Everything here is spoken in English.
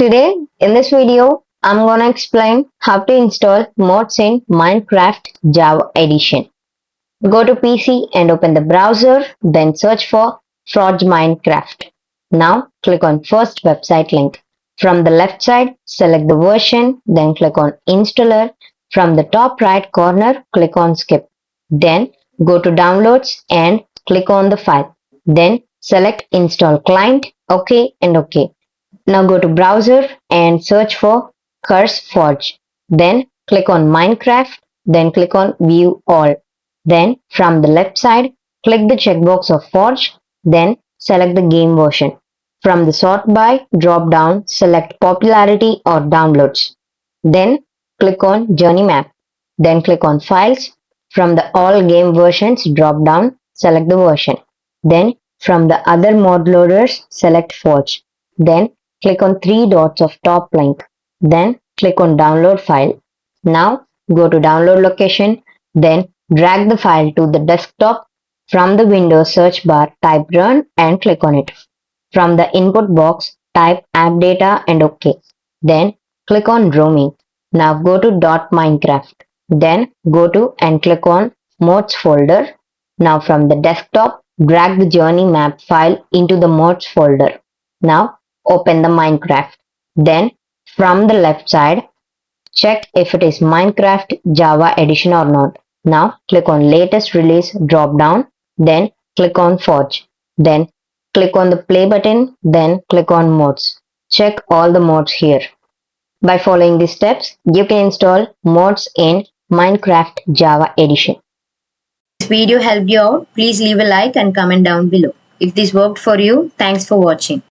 Today, in this video, I'm gonna explain how to install mods in Minecraft Java Edition. Go to PC and open the browser, then search for Forge Minecraft. Now, click on first website link. From the left side, select the version, then click on Installer. From the top right corner, click on Skip. Then, go to Downloads and click on the file. Then, select Install Client, OK and OK. Now go to browser and search for CurseForge. Then click on Minecraft, then click on View All. Then from the left side, click the checkbox of Forge, then select the game version. From the sort by drop down, select popularity or downloads. Then click on Journey Map. Then click on Files. From the All Game Versions drop down, select the version. Then from the other mod loaders, select Forge. Then click on three dots of top link. Then click on download file. Now go to download location. Then drag the file to the desktop. From the Windows search bar, type run and click on it. From the input box, type app data and OK. Then click on roaming. Now go to .minecraft. Then go to and click on mods folder. Now from the desktop, drag the journey map file into the mods folder. Now open the Minecraft. Then from the left side, check if it is Minecraft Java Edition or not. Now click on latest release drop down, then click on Forge. Then click on the play button, then click on mods. Check all the mods here. By following these steps, you can install mods in Minecraft Java Edition. If this video helped you out, please leave a like and comment down below. If this worked for you, thanks for watching.